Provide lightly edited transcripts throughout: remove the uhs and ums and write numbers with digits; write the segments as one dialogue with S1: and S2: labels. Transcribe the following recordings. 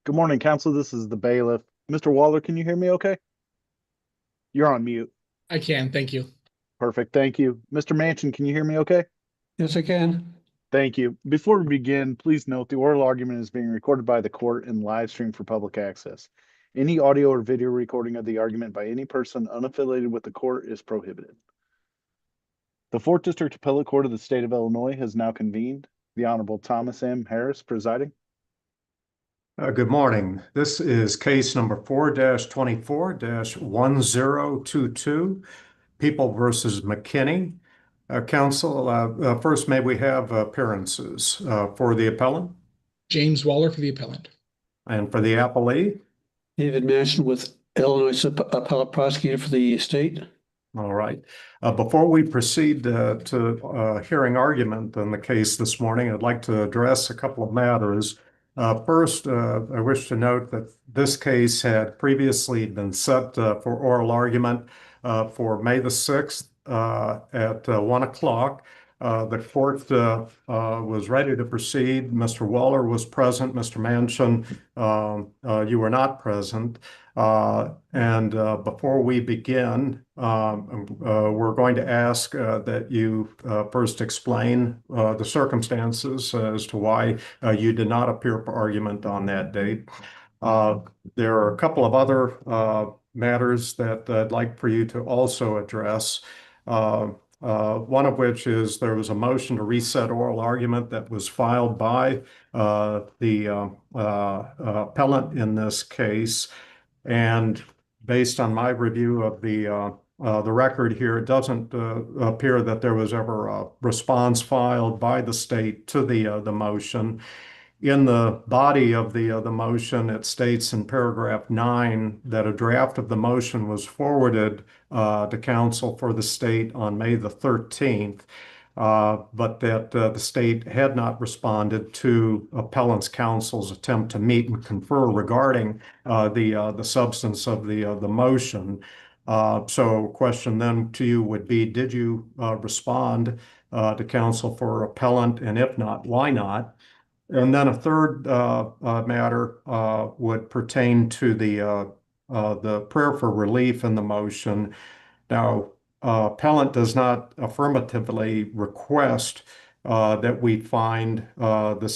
S1: Good morning, council. This is the bailiff. Mr. Waller, can you hear me okay? You're on mute.
S2: I can, thank you.
S1: Perfect. Thank you. Mr. Manchin, can you hear me okay?
S3: Yes, I can.
S1: Thank you. Before we begin, please note the oral argument is being recorded by the court and live streamed for public access. Any audio or video recording of the argument by any person unaffiliated with the court is prohibited. The 4th District Appellate Court of the State of Illinois has now convened. The Honorable Thomas M. Harris presiding.
S4: Good morning. This is case number 4-24-1022, People versus McKinney. Counsel, first, may we have appearances for the appellant
S2: James Waller for the appellant.
S4: and for the appellee?
S3: David Manchin with Illinois Appellate Prosecutor for the state.
S4: All right. Before we proceed to hearing argument in the case this morning, I'd like to address a couple of matters. First, I wish to note that this case had previously been set for oral argument for May the 6th at 1 o'clock. The court was ready to proceed. Mr. Waller was present. Mr. Manchin, you were not present. Before we begin, we're going to ask that you first explain the circumstances as to why you did not appear for argument on that date. There are a couple of other matters that I'd like for you to also address. One of which is there was a motion to reset oral argument that was filed by the appellant in this case. And based on my review of the record here, it doesn't appear that there was ever a response filed by the state to the motion. In the body of the motion, it states in paragraph 9 that a draft of the motion was forwarded to counsel for the state on May the 13th, but that the state had not responded to appellant's counsel's attempt to meet and confer regarding the substance of the motion. So question then to you would be, did you respond to counsel for appellant, and if not, why not? And then a third matter would pertain to the prayer for relief in the motion. Now, appellant does not affirmatively request that we find that the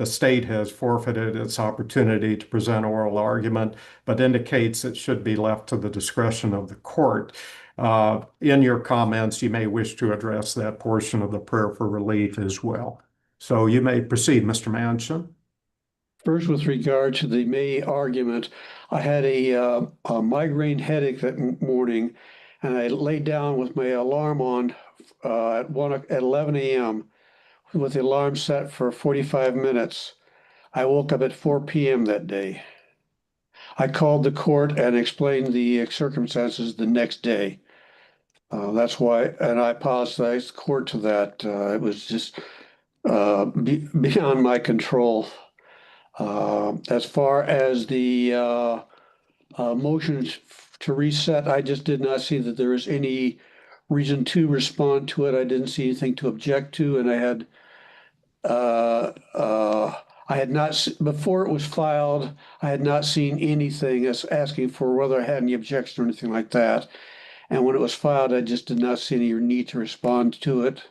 S4: state has forfeited its opportunity to present oral argument, but indicates it should be left to the discretion of the court. In your comments, you may wish to address that portion of the prayer for relief as well. So you may proceed, Mr. Manchin.
S3: First, with regard to the May argument, I had a migraine headache that morning, and I laid down with my alarm on at 11 a.m. with the alarm set for 45 minutes. I woke up at 4 p.m. that day. I called the court and explained the circumstances the next day. That's why, and I apologize to the court to that. It was just beyond my control. As far as the motions to reset, I just did not see that there was any reason to respond to it. I didn't see anything to object to, and I had not, before it was filed, I had not seen anything as asking for whether I had any objection or anything like that. And when it was filed, I just did not see any need to respond to it.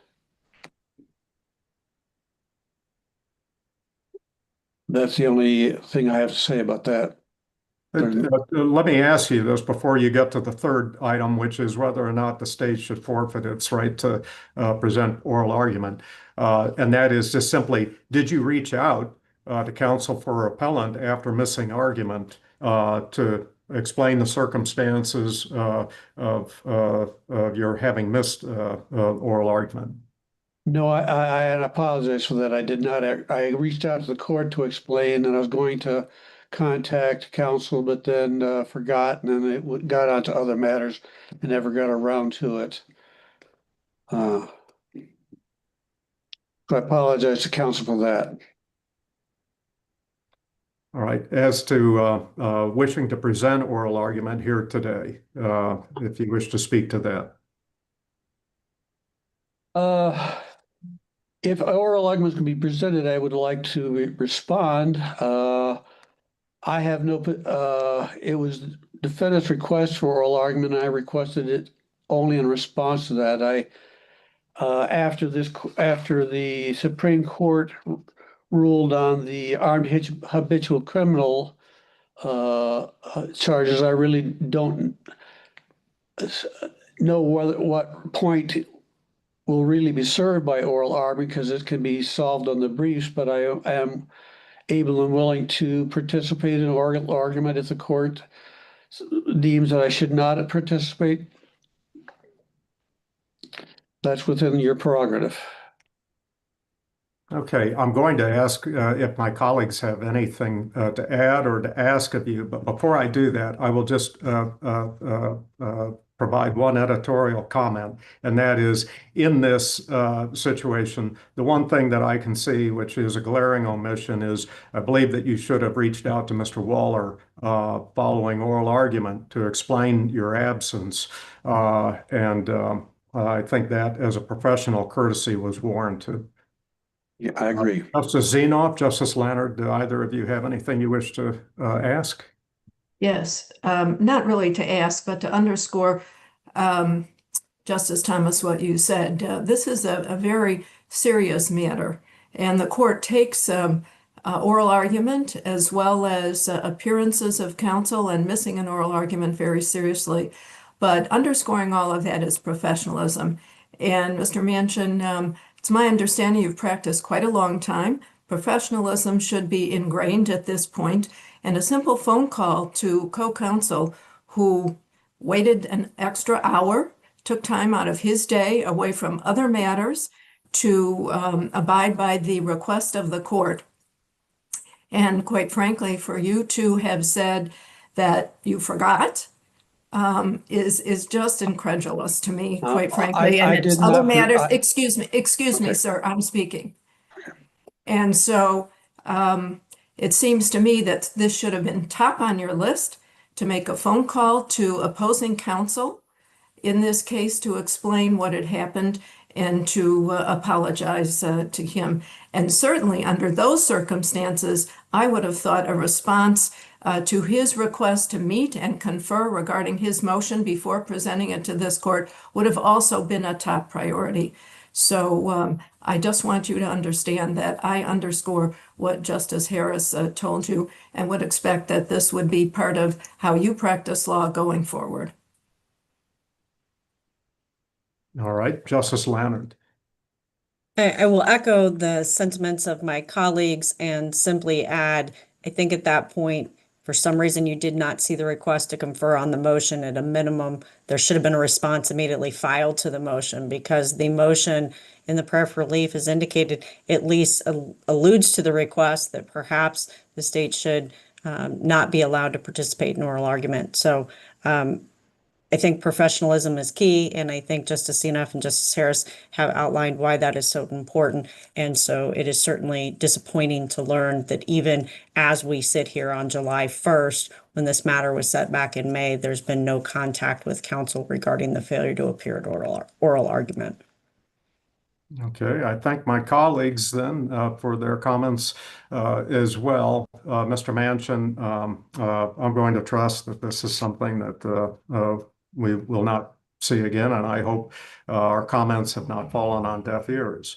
S3: That's the only thing I have to say about that.
S4: Let me ask you this before you get to the third item, which is whether or not the state should forfeit its right to present oral argument. And that is just simply, did you reach out to counsel for appellant after missing argument to explain the circumstances of your having missed oral argument?
S3: No, I apologize for that. I did not. I reached out to the court to explain, and I was going to contact counsel, but then forgot, and then it got onto other matters and never got around to it. So I apologize to counsel for that.
S4: All right. As to wishing to present oral argument here today, if you wish to speak to that.
S3: If oral arguments can be presented, I would like to respond. I have no, it was defendant's request for oral argument, and I requested it only in response to that. After the Supreme Court ruled on the armed habitual criminal charges, I really don't know what point will really be served by oral argument, because it can be solved on the briefs, but I am able and willing to participate in oral argument if the court deems that I should not participate. That's within your prerogative.
S4: Okay, I'm going to ask if my colleagues have anything to add or to ask of you, but before I do that, I will just provide one editorial comment, and that is, in this situation, the one thing that I can see, which is a glaring omission, is I believe that you should have reached out to Mr. Waller following oral argument to explain your absence, and I think that as a professional courtesy was warranted.
S3: Yeah, I agree.
S4: Justice Zinoff, Justice Leonard, do either of you have anything you wish to ask?
S5: Yes, not really to ask, but to underscore, Justice Thomas, what you said. This is a very serious matter, and the court takes oral argument as well as appearances of counsel and missing an oral argument very seriously. But underscoring all of that is professionalism. And Mr. Manchin, it's my understanding you've practiced quite a long time. Professionalism should be ingrained at this point, and a simple phone call to co-counsel who waited an extra hour, took time out of his day away from other matters to abide by the request of the court. And quite frankly, for you to have said that you forgot is just incredulous to me, quite frankly. And it's other matters. Excuse me, sir, I'm speaking. And so it seems to me that this should have been top on your list, to make a phone call to opposing counsel in this case to explain what had happened and to apologize to him. And certainly under those circumstances, I would have thought a response to his request to meet and confer regarding his motion before presenting it to this court would have also been a top priority. So I just want you to understand that I underscore what Justice Harris told you, and would expect that this would be part of how you practice law going forward.
S4: All right, Justice Leonard.
S6: I will echo the sentiments of my colleagues and simply add, I think at that point, for some reason, you did not see the request to confer on the motion. At a minimum, there should have been a response immediately filed to the motion, because the motion in the prayer for relief is indicated, at least alludes to the request that perhaps the state should not be allowed to participate in oral argument. So I think professionalism is key, and I think Justice Zinoff and Justice Harris have outlined why that is so important. And so it is certainly disappointing to learn that even as we sit here on July 1st, when this matter was set back in May, there's been no contact with counsel regarding the failure to appear at oral argument.
S4: Okay, I thank my colleagues then for their comments as well. Mr. Manchin, I'm going to trust that this is something that we will not see again, and I hope our comments have not fallen on deaf ears.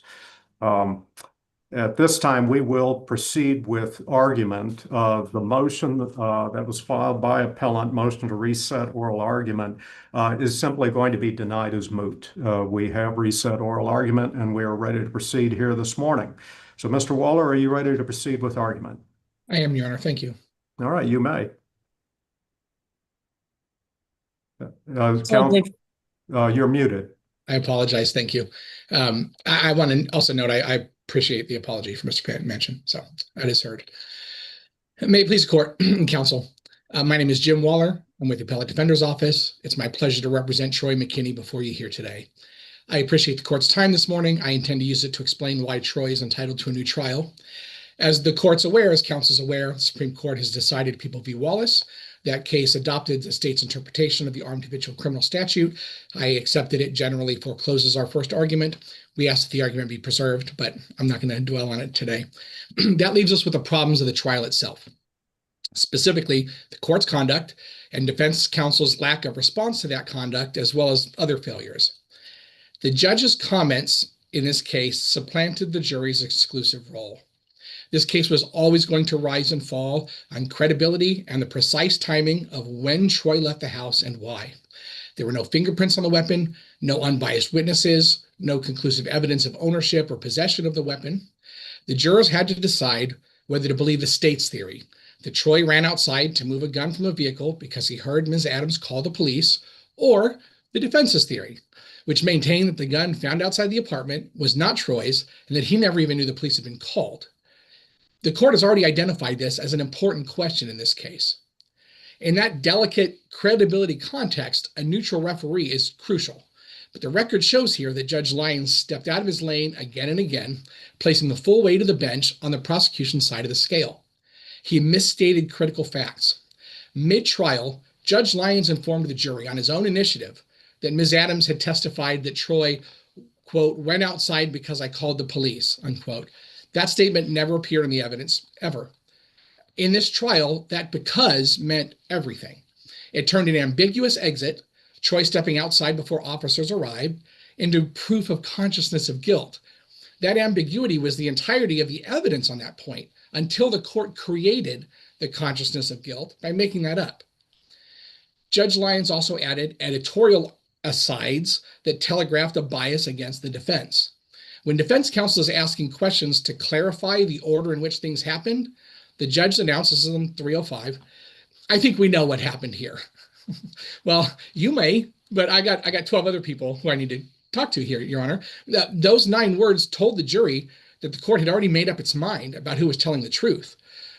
S4: At this time, we will proceed with argument of the motion that was filed by appellant. Motion to reset oral argument is simply going to be denied as moot. We have reset oral argument, and we are ready to proceed here this morning. So, Mr. Waller, are you ready to proceed with argument?
S2: I am, Your Honor. Thank you.
S4: All right, you may. You're muted.
S2: I apologize. Thank you. I want to also note I appreciate the apology for Mr. Manchin. So that is heard. May it please the court and counsel. My name is Jim Waller. I'm with the Appellate Defender's Office. It's my pleasure to represent Troy McKinney before you here today. I appreciate the court's time this morning. I intend to use it to explain why Troy is entitled to a new trial. As the court's aware, as counsel's aware, the Supreme Court has decided People v. Wallace That case adopted the state's interpretation of the armed habitual criminal statute. I accepted it generally forecloses our first argument. We asked that the argument be preserved, but I'm not going to dwell on it today. That leaves us with the problems of the trial itself. Specifically, the court's conduct and defense counsel's lack of response to that conduct, as well as other failures. The judge's comments in this case supplanted the jury's exclusive role. This case was always going to rise and fall on credibility and the precise timing of when Troy left the house and why. There were no fingerprints on the weapon, no unbiased witnesses, no conclusive evidence of ownership or possession of the weapon. The jurors had to decide whether to believe the state's theory that Troy ran outside to move a gun from a vehicle because he heard Ms. Adams call the police, or the defense's theory, which maintained that the gun found outside the apartment was not Troy's and that he never even knew the police had been called. The court has already identified this as an important question in this case. In that delicate credibility context, a neutral referee is crucial. But the record shows here that Judge Lyons stepped out of his lane again and again, placing the full weight of the bench on the prosecution side of the scale. He misstated critical facts. Mid-trial, Judge Lyons informed the jury on his own initiative that Ms. Adams had testified that Troy, quote, ran outside because I called the police, unquote. That statement never appeared in the evidence, ever. In this trial, that because meant everything. It turned an ambiguous exit, Troy stepping outside before officers arrived, into proof of consciousness of guilt. That ambiguity was the entirety of the evidence on that point, until the court created the consciousness of guilt by making that up. Judge Lyons also added editorial asides that telegraphed a bias against the defense. When defense counsel is asking questions to clarify the order in which things happened, the judge announces in 305, I think we know what happened here. Well, you may, but I got 12 other people who I need to talk to here, Your Honor. Those 9 words told the jury that the court had already made up its mind about who was telling the truth.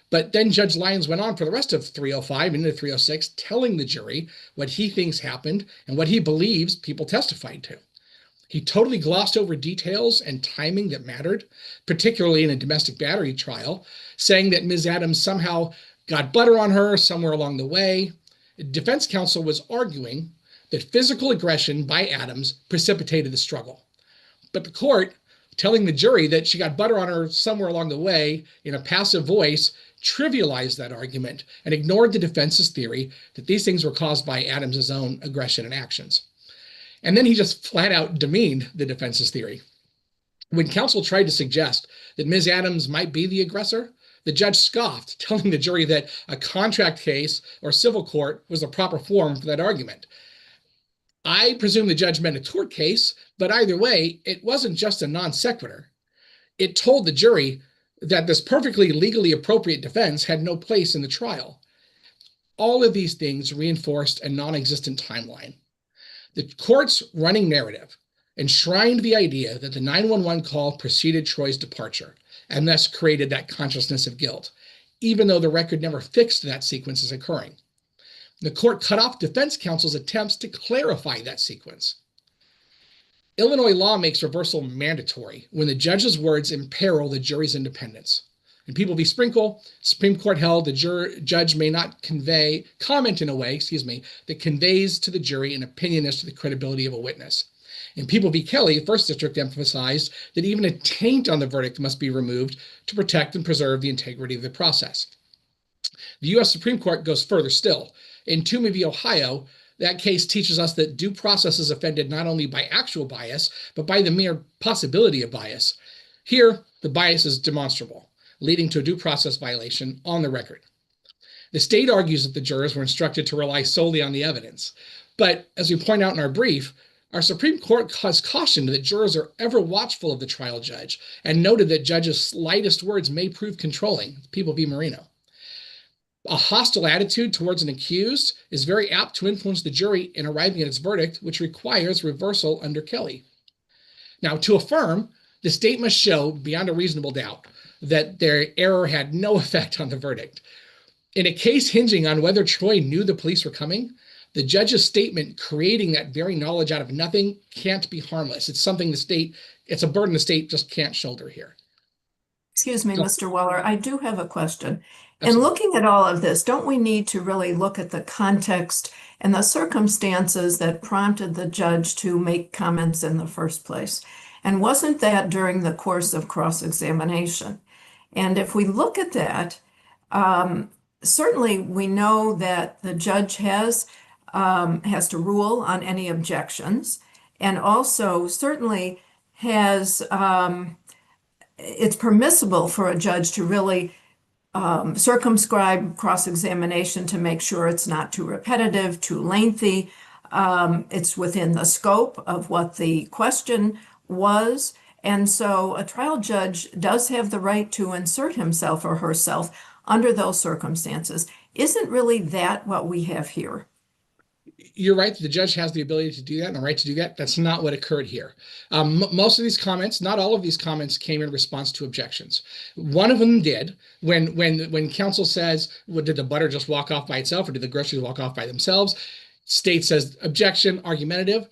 S2: But then Judge Lyons went on for the rest of 305 and into 306, telling the jury what he thinks happened and what he believes people testified to. He totally glossed over details and timing that mattered, particularly in a domestic battery trial, saying that Ms. Adams somehow got butter on her somewhere along the way. Defense counsel was arguing that physical aggression by Adams precipitated the struggle. But the court, telling the jury that she got butter on her somewhere along the way in a passive voice, trivialized that argument and ignored the defense's theory that these things were caused by Adams's own aggression and actions. And then he just flat out demeaned the defense's theory. When counsel tried to suggest that Ms. Adams might be the aggressor, the judge scoffed, telling the jury that a contract case or civil court was the proper forum for that argument. I presume the judge meant a tort case, but either way, it wasn't just a non sequitur. It told the jury that this perfectly legally appropriate defense had no place in the trial. All of these things reinforced a non-existent timeline. The court's running narrative enshrined the idea that the 911 call preceded Troy's departure and thus created that consciousness of guilt, even though the record never fixed that sequence as occurring. The court cut off defense counsel's attempts to clarify that sequence. Illinois law makes reversal mandatory when the judge's words imperil the jury's independence. In People v. Sprinkle, Supreme Court held the judge may not comment in a way, that conveys to the jury an opinion as to the credibility of a witness. In People v. Kelly, First District emphasized that even a taint on the verdict must be removed to protect and preserve the integrity of the process. The U.S. Supreme Court goes further still. In Toomey v. Ohio, that case teaches us that due process is offended not only by actual bias, but by the mere possibility of bias. Here, the bias is demonstrable, leading to a due process violation on the record. The state argues that the jurors were instructed to rely solely on the evidence. But as we point out in our brief, our Supreme Court has cautioned that jurors are ever watchful of the trial judge and noted that judges' slightest words may prove controlling. People v. Marino. A hostile attitude towards an accused is very apt to influence the jury in arriving at its verdict, which requires reversal under Kelly. Now, to affirm, the state must show beyond a reasonable doubt that their error had no effect on the verdict. In a case hinging on whether Troy knew the police were coming, the judge's statement creating that very knowledge out of nothing can't be harmless. It's something it's a burden the state just can't shoulder here.
S5: Excuse me, Mr. Weller, I do have a question. And looking at all of this, don't we need to really look at the context and the circumstances that prompted the judge to make comments in the first place? And wasn't that during the course of cross-examination? And if we look at that, certainly we know that the judge has to rule on any objections, and also certainly has it's permissible for a judge to really circumscribe cross-examination to make sure it's not too repetitive, too lengthy. It's within the scope of what the question was. And so a trial judge does have the right to insert himself or herself under those circumstances. Isn't really that what we have here?
S2: You're right. The judge has the ability to do that and the right to do that. That's not what occurred here. Most of these comments, not all of these comments, came in response to objections. One of them did when counsel says, well, did the butter just walk off by itself or did the groceries walk off by themselves? State says objection, argumentative.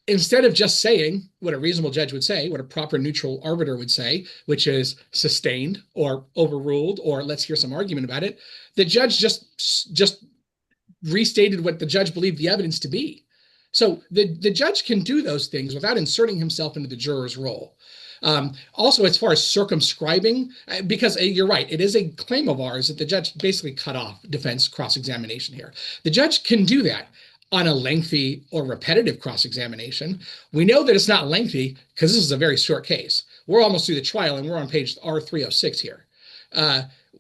S2: Instead of just saying what a reasonable judge would say, what a proper neutral arbiter would say, which is sustained or overruled, or let's hear some argument about it, the judge just restated what the judge believed the evidence to be. So the judge can do those things without inserting himself into the juror's role. Also, as far as circumscribing, because you're right, it is a claim of ours that the judge basically cut off defense cross-examination here. The judge can do that on a lengthy or repetitive cross-examination. We know that it's not lengthy because this is a very short case. We're almost through the trial and we're on page R306 here.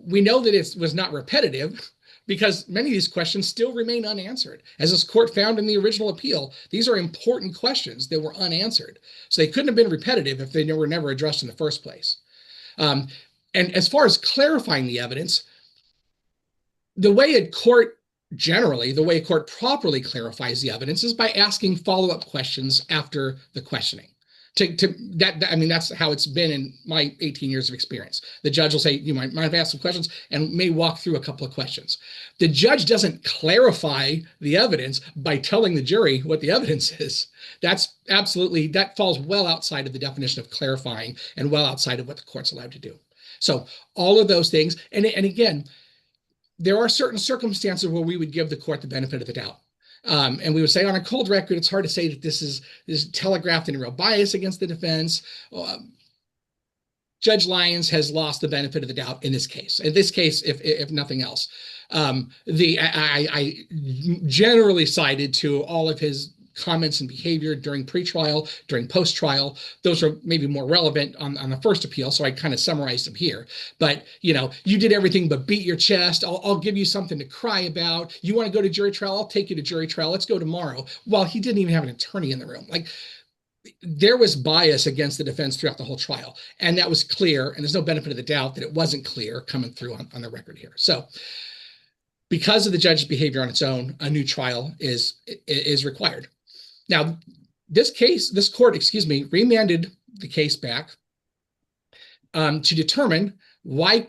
S2: We know that it was not repetitive because many of these questions still remain unanswered. As this court found in the original appeal, these are important questions that were unanswered. So they couldn't have been repetitive if they were never addressed in the first place. And as far as clarifying the evidence, the way a court properly clarifies the evidence is by asking follow-up questions after the questioning. That's how it's been in my 18 years of experience. The judge will say, you might have asked some questions and may walk through a couple of questions. The judge doesn't clarify the evidence by telling the jury what the evidence is. That falls well outside of the definition of clarifying and well outside of what the court's allowed to do. So all of those things, and again, there are certain circumstances where we would give the court the benefit of the doubt. And we would say on a cold record, it's hard to say that this is telegraphed in a real bias against the defense. Judge Lyons has lost the benefit of the doubt in this case. In this case, if nothing else, I generally cited to all of his comments and behavior during pretrial, during post-trial. Those are maybe more relevant on the first appeal, so I kind of summarized them here. But, you did everything but beat your chest. I'll give you something to cry about. You want to go to jury trial? I'll take you to jury trial. Let's go tomorrow. Well, he didn't even have an attorney in the room. There was bias against the defense throughout the whole trial, and that was clear, and there's no benefit of the doubt that it wasn't clear coming through on the record here. So because of the judge's behavior on its own, a new trial is required. Now, this court remanded the case back to determine why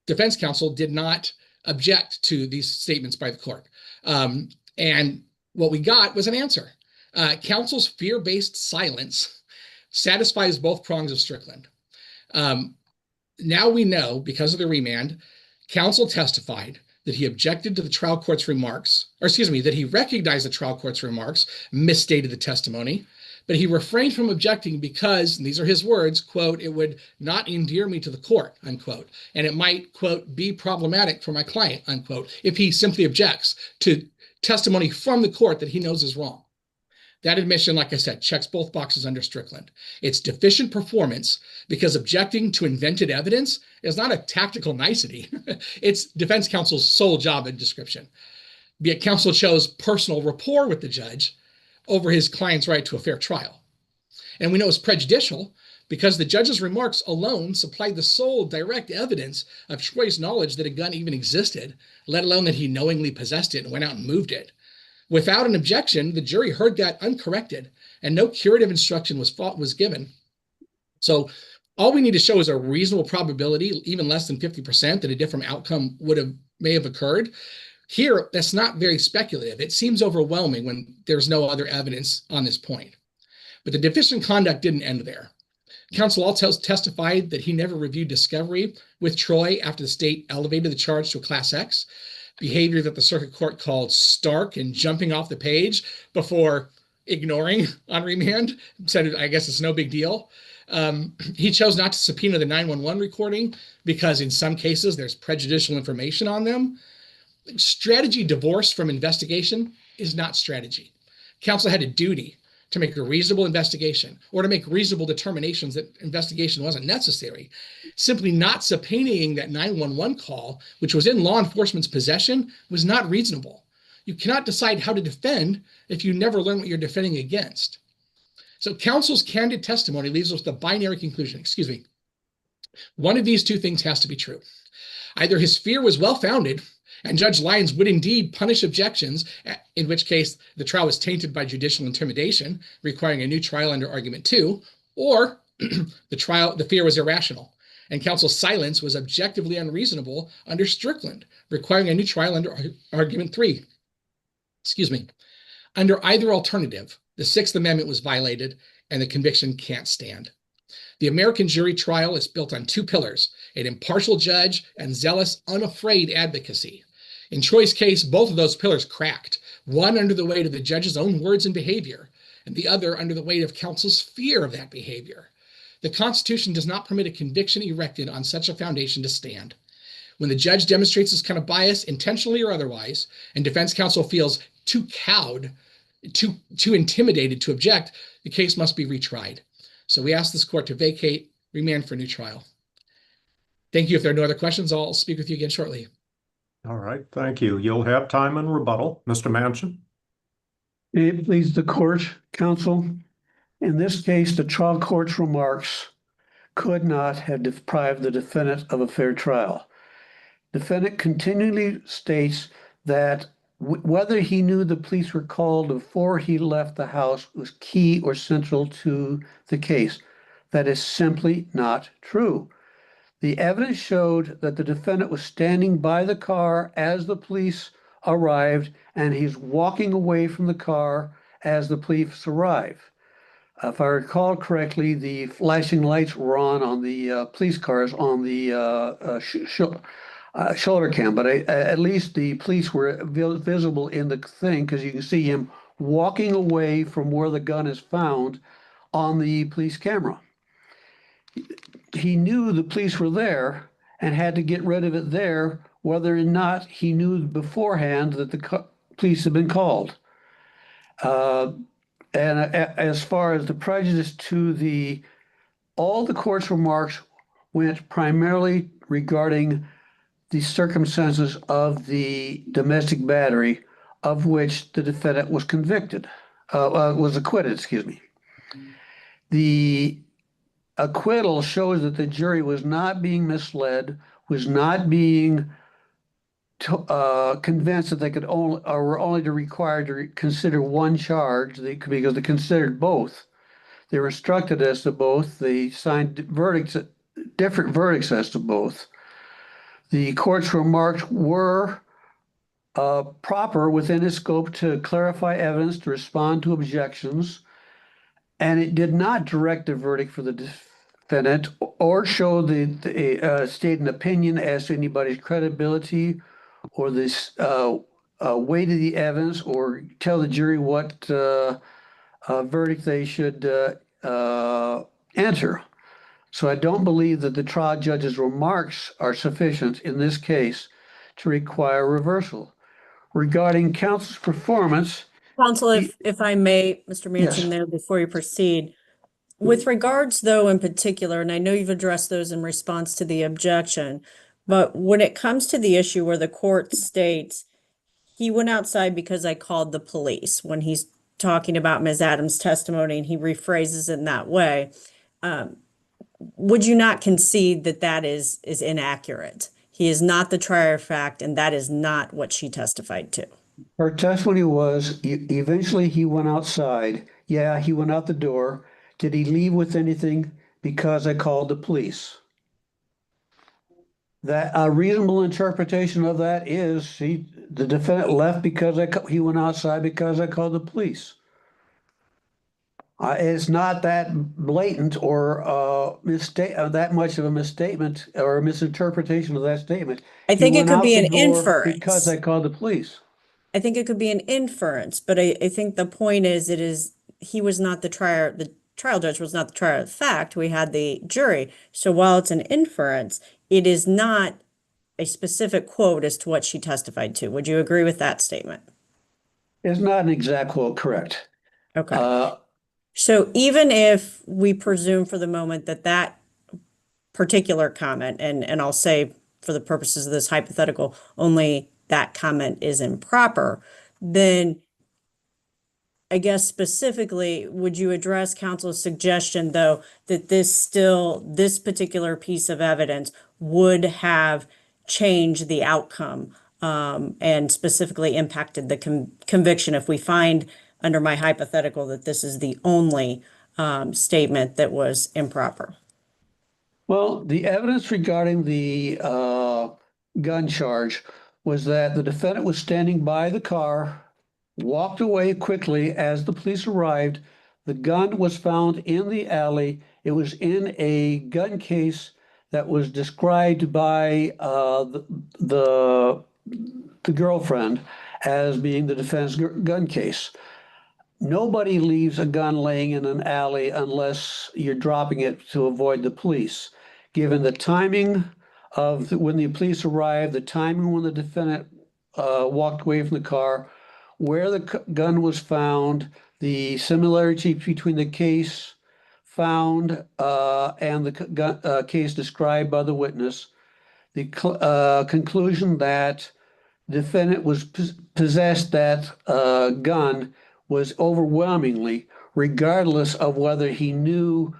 S2: defense counsel did not object to these statements by the court. And what we got was an answer. Counsel's fear-based silence satisfies both prongs of Strickland. Now we know, because of the remand, counsel testified that he objected to the trial court's remarks, that he recognized the trial court's remarks, misstated the testimony, but he refrained from objecting because, and these are his words, quote, it would not endear me to the court, unquote, and it might, quote, be problematic for my client, unquote, if he simply objects to testimony from the court that he knows is wrong. That admission, like I said, checks both boxes under Strickland. It's deficient performance because objecting to invented evidence is not a tactical nicety. It's defense counsel's sole job and description. Yet counsel chose personal rapport with the judge over his client's right to a fair trial. And we know it's prejudicial because the judge's remarks alone supplied the sole direct evidence of Troy's knowledge that a gun even existed, let alone that he knowingly possessed it and went out and moved it. Without an objection, the jury heard that uncorrected, and no curative instruction was given. So all we need to show is a reasonable probability, even less than 50%, that a different outcome may have occurred. Here, that's not very speculative. It seems overwhelming when there's no other evidence on this point. But the deficient conduct didn't end there. Counsel also testified that he never reviewed discovery with Troy after the state elevated the charge to a Class X, behavior that the circuit court called stark and jumping off the page before ignoring on remand, said, I guess it's no big deal. He chose not to subpoena the 911 recording because in some cases there's prejudicial information on them. Strategy divorced from investigation is not strategy. Counsel had a duty to make a reasonable investigation or to make reasonable determinations that investigation wasn't necessary. Simply not subpoenaing that 911 call, which was in law enforcement's possession, was not reasonable. You cannot decide how to defend if you never learn what you're defending against. So counsel's candid testimony leaves us with a binary conclusion. Excuse me. One of these two things has to be true. Either his fear was well-founded and Judge Lyons would indeed punish objections, in which case the trial was tainted by judicial intimidation, requiring a new trial under argument 2, or the fear was irrational, and counsel's silence was objectively unreasonable under Strickland, requiring a new trial under argument 3. Excuse me. Under either alternative, the Sixth Amendment was violated and the conviction can't stand. The American jury trial is built on 2 pillars, an impartial judge and zealous, unafraid advocacy. In Troy's case, both of those pillars cracked, one under the weight of the judge's own words and behavior, and the other under the weight of counsel's fear of that behavior. The Constitution does not permit a conviction erected on such a foundation to stand. When the judge demonstrates this kind of bias, intentionally or otherwise, and defense counsel feels too cowed, too intimidated to object, the case must be retried. So we ask this court to vacate, remand for new trial. Thank you. If there are no other questions, I'll speak with you again shortly.
S4: All right, thank you. You'll have time in rebuttal. Mr. Manchin?
S3: May it please the court, counsel. In this case, the trial court's remarks could not have deprived the defendant of a fair trial. Defendant continually states that whether he knew the police were called before he left the house was key or central to the case. That is simply not true. The evidence showed that the defendant was standing by the car as the police arrived, and he's walking away from the car as the police arrive. If I recall correctly, the flashing lights were on the police cars on the shoulder cam, but at least the police were visible in the thing because you can see him walking away from where the gun is found on the police camera. He knew the police were there and had to get rid of it there, whether or not he knew beforehand that the police had been called. And as far as the prejudice to all the court's remarks went primarily regarding the circumstances of the domestic battery of which the defendant was acquitted, excuse me. The acquittal shows that the jury was not being misled, was not being convinced that they could were only required to consider one charge because they considered both. They were instructed as to both. They signed different verdicts as to both. The court's remarks were proper within its scope to clarify evidence, to respond to objections, and it did not direct a verdict for the defendant or show state an opinion as to anybody's credibility or this weight of the evidence or tell the jury what verdict they should enter. So I don't believe that the trial judge's remarks are sufficient in this case to require reversal. Regarding counsel's performance.
S6: Counsel, if I may, Mr. Manchin,
S3: Yes.
S6: there before you proceed. With regards, though, in particular, and I know you've addressed those in response to the objection, but when it comes to the issue where the court states he went outside because I called the police, when he's talking about Ms. Adams' testimony and he rephrases it in that way, would you not concede that that is inaccurate? He is not the trier of fact, and that is not what she testified to.
S3: Her testimony was eventually he went outside. Yeah, he went out the door. Did he leave with anything? Because I called the police. That a reasonable interpretation of that is the defendant left because he went outside because I called the police. It's not that blatant or mistake that much of a misstatement or a misinterpretation of that statement.
S6: I
S3: He
S6: think it
S3: went
S6: could
S3: out
S6: be
S3: the
S6: an
S3: door because I
S6: inference.
S3: called the police.
S6: I think it could be an inference, but I think the point is he was not the trial judge was not the trier of fact. We had the jury. So while it's an inference, it is not a specific quote as to what she testified to. Would you agree with that statement?
S3: It's not an exact quote, correct.
S6: Okay.
S3: Uh,
S6: So even if we presume for the moment that that particular comment, and I'll say for the purposes of this hypothetical, only that comment is improper, then I guess specifically, would you address counsel's suggestion, though, that this particular piece of evidence would have changed the outcome, and specifically impacted the conviction if we find under my hypothetical that this is the only statement that was improper?
S3: well, the evidence regarding the gun charge was that the defendant was standing by the car, walked away quickly as the police arrived. The gun was found in the alley. It was in a gun case that was described by the girlfriend as being the defense gun case. Nobody leaves a gun laying in an alley unless you're dropping it to avoid the police. Given the timing of when the police arrived, the timing when the defendant walked away from the car, where the gun was found, the similarity between the case found and the case described by the witness, the conclusion that the defendant was possessed that gun was overwhelmingly, regardless of whether he knew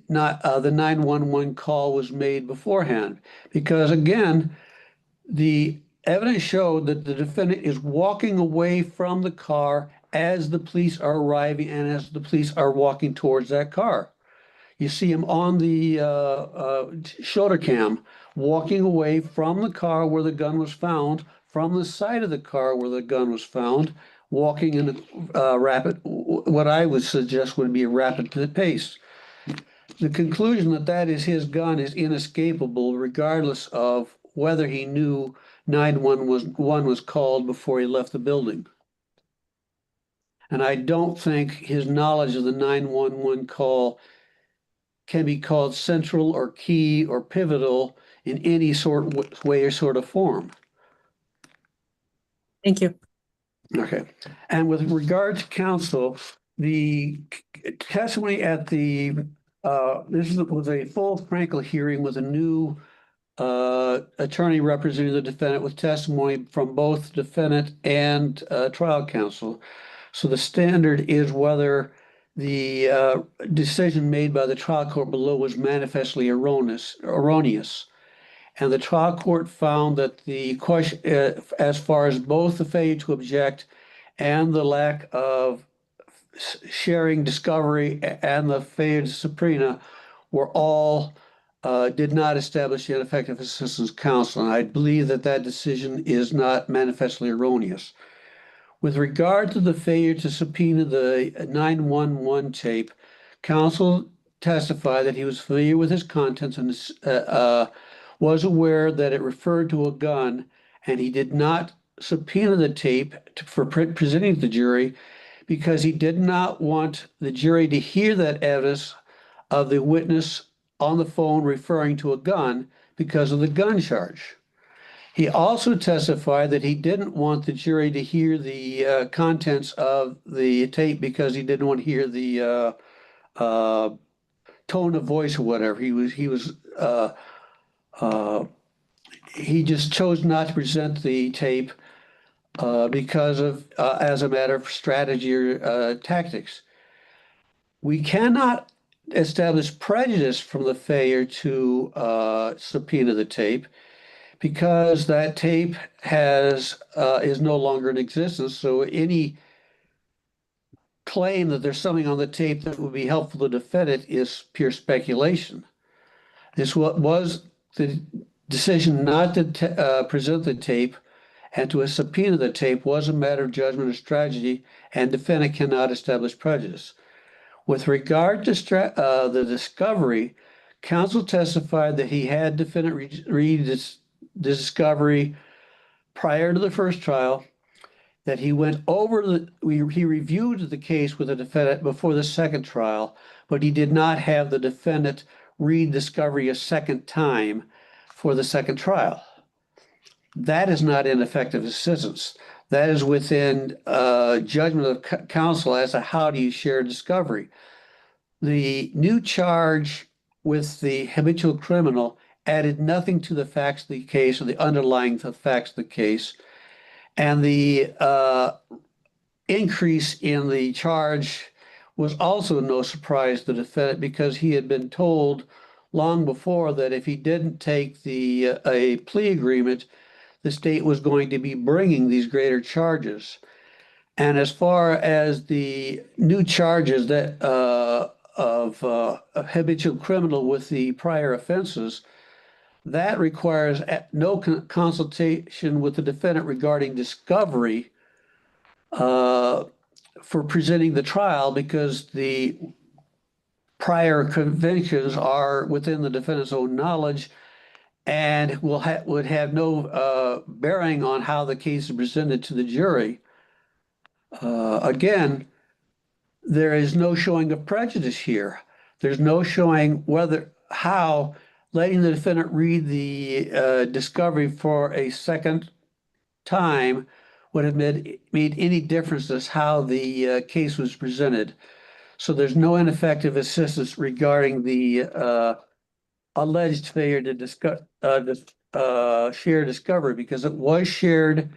S3: not the 911 call was made beforehand. Because again, the evidence showed that the defendant is walking away from the car as the police are arriving and as the police are walking towards that car. You see him on the shoulder cam walking away from the car where the gun was found, from the side of the car where the gun was found, walking in a rapid, what I would suggest would be a rapid pace. The conclusion that that is his gun is inescapable, regardless of whether he knew 911 was called before he left the building. And I don't think his knowledge of the 911 call can be called central or key or pivotal in any sort of way or sort of form.
S6: Thank you.
S3: Okay. And with regard to counsel, the testimony at the was a full Frankel hearing with a new attorney representing the defendant with testimony from both defendant and trial counsel. So the standard is whether the decision made by the trial court below was manifestly erroneous. And the trial court found that the question, as far as both the failure to object and the lack of sharing discovery and the failure to subpoena were all did not establish ineffective assistance of counsel. And I believe that that decision is not manifestly erroneous. With regard to the failure to subpoena the 911 tape, counsel testified that he was familiar with his contents and was aware that it referred to a gun, and he did not subpoena the tape for presenting to the jury because he did not want the jury to hear that evidence of the witness on the phone referring to a gun because of the gun charge. He also testified that he didn't want the jury to hear the contents of the tape because he didn't want to hear the tone of voice or whatever. He just chose not to present the tape because of as a matter of strategy or tactics. We cannot establish prejudice from the failure to subpoena the tape because that tape is no longer in existence. So any claim that there's something on the tape that would be helpful to defend it is pure speculation. This was the decision not to present the tape and to subpoena the tape was a matter of judgment or strategy, and defendant cannot establish prejudice. With regard to the discovery, counsel testified that he had defendant read this discovery prior to the first trial, that he went over he reviewed the case with the defendant before the second trial, but he did not have the defendant read discovery a second time for the second trial. That is not ineffective assistance. That is within judgment of counsel as to how do you share discovery. The new charge with the habitual criminal added nothing to the facts of the case or the underlying facts of the case. And the increase in the charge was also no surprise to the defendant, because he had been told long before that if he didn't take a plea agreement, the state was going to be bringing these greater charges. And as far as the new charges that of habitual criminal with the prior offenses, that requires no consultation with the defendant regarding discovery for presenting the trial, because the prior convictions are within the defendant's own knowledge and would have no bearing on how the case is presented to the jury. Again, there is no showing of prejudice here. There's no showing how letting the defendant read the discovery for a second time would have made any difference as how the case was presented. So there's no ineffective assistance regarding the alleged failure to share discovery, because it was shared,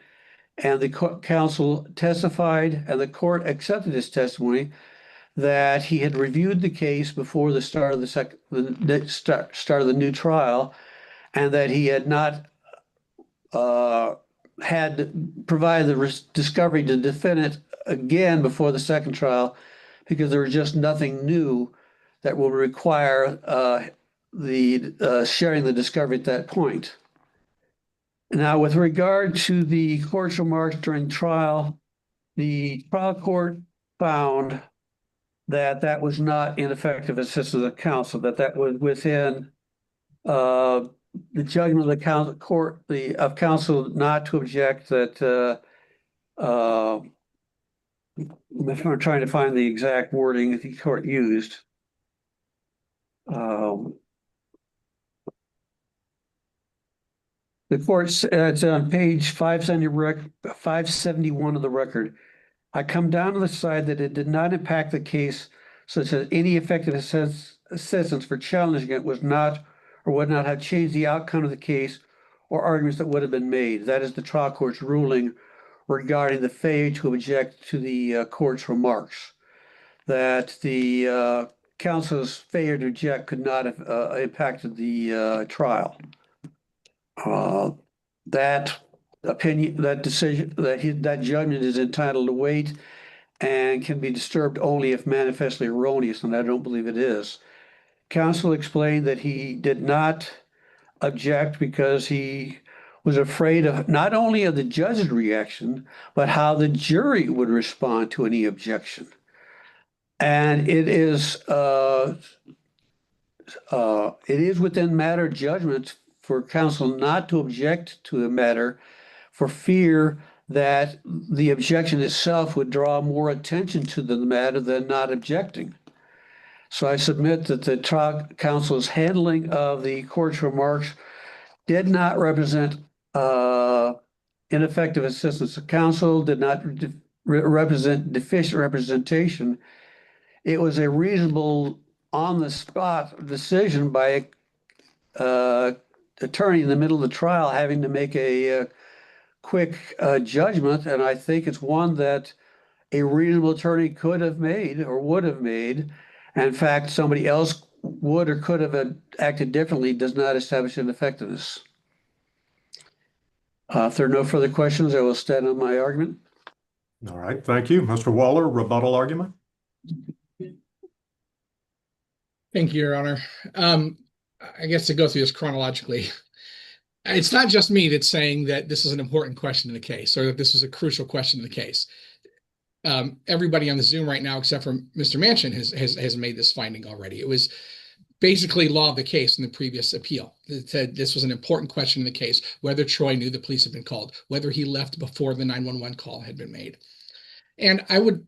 S3: and the counsel testified and the court accepted his testimony that he had reviewed the case before the start of the start of the new trial, and that he had not had provided the discovery to the defendant again before the second trial, because there was just nothing new that will require the sharing the discovery at that point. Now, with regard to the court's remarks during trial, the trial court found that that was not ineffective assistance of counsel, that was within the judgment of the counsel not to object. That I'm trying to find the exact wording that the court used. The court, it's on page 571 of the record. I come down to the side that it did not impact the case such that any effective assistance for challenging it was not or would not have changed the outcome of the case or arguments that would have been made. That is the trial court's ruling regarding the failure to object to the court's remarks. That the counsel's failure to object could not have impacted the trial. That opinion, that decision, that judgment is entitled to wait and can be disturbed only if manifestly erroneous, and I don't believe it is. Counsel explained that he did not object because he was afraid of not only of the judge's reaction, but how the jury would respond to any objection. And it is within matter judgment for counsel not to object to a matter for fear that the objection itself would draw more attention to the matter than not objecting. So I submit that the trial counsel's handling of the court's remarks did not represent ineffective assistance of counsel, did not represent deficient representation. It was a reasonable, on-the-spot decision by attorney in the middle of the trial having to make a quick judgment, and I think it's one that a reasonable attorney could have made or would have made. And in fact, somebody else would or could have acted differently does not establish ineffectiveness. If there are no further questions, I will stand on my argument.
S4: All right, thank you. Mr. Waller, rebuttal argument?
S2: Thank you, Your Honor. I guess to go through this chronologically, it's not just me that's saying that this is an important question in the case, or that this is a crucial question in the case. everybody on the Zoom right now, except for Mr. Manchin, has made this finding already. It was basically law of the case in the previous appeal. It said this was an important question in the case, whether Troy knew the police had been called, whether he left before the 911 call had been made. And I would,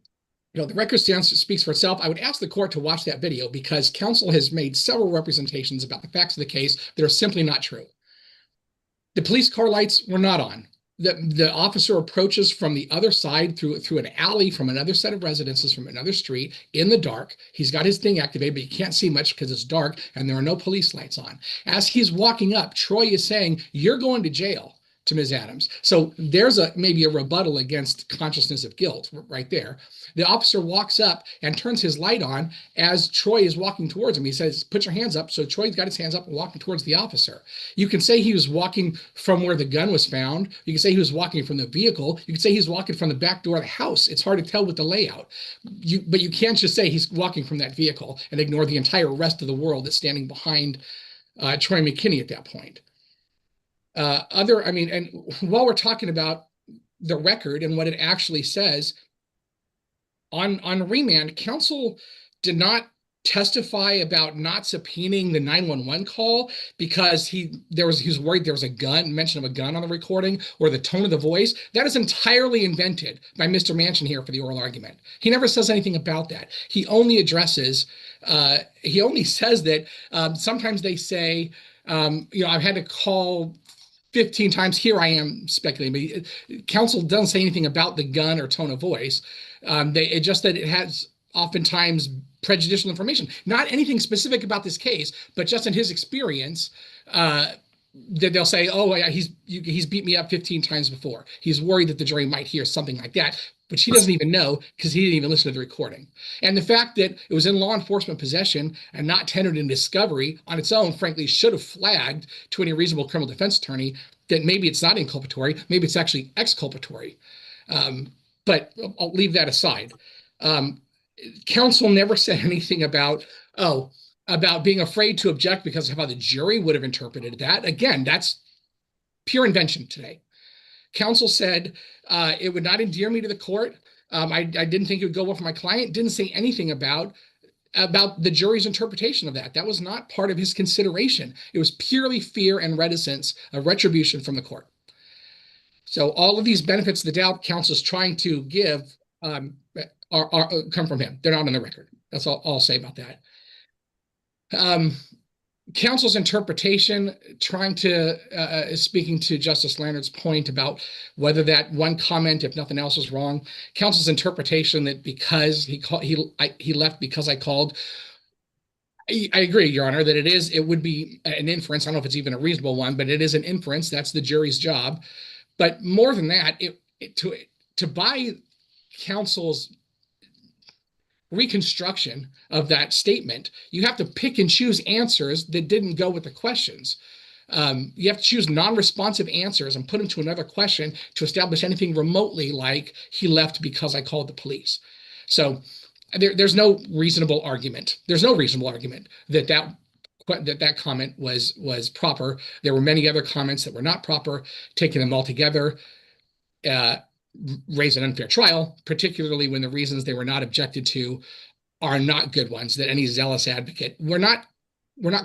S2: the record speaks for itself. I would ask the court to watch that video because counsel has made several representations about the facts of the case that are simply not true. The police car lights were not on. The officer approaches from the other side through an alley from another set of residences from another street in the dark. He's got his thing activated, but you can't see much because it's dark and there are no police lights on. As he's walking up, Troy is saying, "You're going to jail," to Ms. Adams. So there's maybe a rebuttal against consciousness of guilt right there. The officer walks up and turns his light on as Troy is walking towards him. He says, "Put your hands up." So Troy's got his hands up and walking towards the officer. You can say he was walking from where the gun was found. You can say he was walking from the vehicle. You can say he's walking from the back door of the house. It's hard to tell with the layout. But you can't just say he's walking from that vehicle and ignore the entire rest of the world that's standing behind Troy McKinney at that point. And while we're talking about the record and what it actually says, on remand, counsel did not testify about not subpoenaing the 911 call because he was worried there was a gun, mention of a gun on the recording, or the tone of the voice. That is entirely invented by Mr. Manchin here for the oral argument. He never says anything about that. He only says that sometimes they say, I've had to call 15 times. Here I am speculating, but counsel doesn't say anything about the gun or tone of voice. It just that it has oftentimes prejudicial information, not anything specific about this case, but just in his experience, that they'll say, "Oh, yeah, he's beat me up 15 times before." He's worried that the jury might hear something like that, but she doesn't even know because he didn't even listen to the recording. And the fact that it was in law enforcement possession and not tendered in discovery on its own, frankly, should have flagged to any reasonable criminal defense attorney that maybe it's not inculpatory, maybe it's actually exculpatory. But I'll leave that aside. Counsel never said anything about being afraid to object because of how the jury would have interpreted that. Again, that's pure invention today. Counsel said it would not endear me to the court. I didn't think it would go well for my client. Didn't say anything about the jury's interpretation of that. That was not part of his consideration. It was purely fear and reticence of retribution from the court. So all of these benefits of the doubt counsel's trying to give come from him. They're not on the record. That's all I'll say about that. Counsel's interpretation, speaking to Justice Leonard's point about whether that one comment, if nothing else, was wrong. Counsel's interpretation that because he left because I called. I agree, Your Honor, that it would be an inference. I don't know if it's even a reasonable one, but it is an inference. That's the jury's job. But more than that, to buy counsel's reconstruction of that statement, you have to pick and choose answers that didn't go with the questions. You have to choose non-responsive answers and put them to another question to establish anything remotely like he left because I called the police. So there's no reasonable argument. There's no reasonable argument that comment was proper. There were many other comments that were not proper. Taking them all together raise an unfair trial, particularly when the reasons they were not objected to are not good ones that any zealous advocate. We're not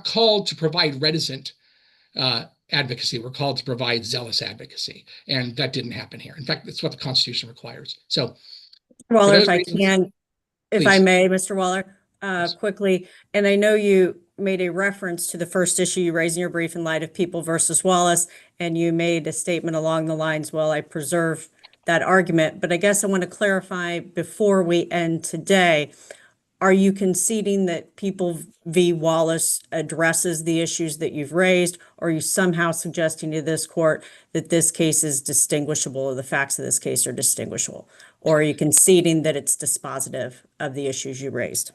S2: called to provide reticent advocacy. We're called to provide zealous advocacy, and that didn't happen here. In fact, that's what the Constitution requires. So,
S6: Waller, if I may, Mr. Waller,
S2: Yes.
S6: quickly, and I know you made a reference to the first issue you raised in your brief in light of People versus Wallace, and you made a statement along the lines, well, I preserve that argument, but I guess I want to clarify before we end today, are you conceding that People v. Wallace addresses the issues that you've raised, or are you somehow suggesting to this court that this case is distinguishable, or the facts of this case are distinguishable, or are you conceding that it's dispositive of the issues you raised?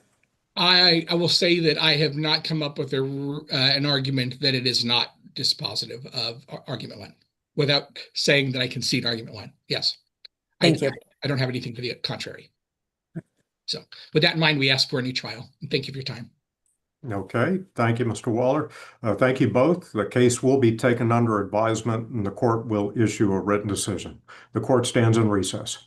S2: I will say that I have not come up with an argument that it is not dispositive of argument one, without saying that I concede argument one. Yes.
S6: Thank you.
S2: I don't have anything to the contrary. So with that in mind, we ask for a new trial. And thank you for your time.
S4: Okay. Thank you, Mr. Waller. Thank you both. The case will be taken under advisement and the court will issue a written decision. The court stands in recess.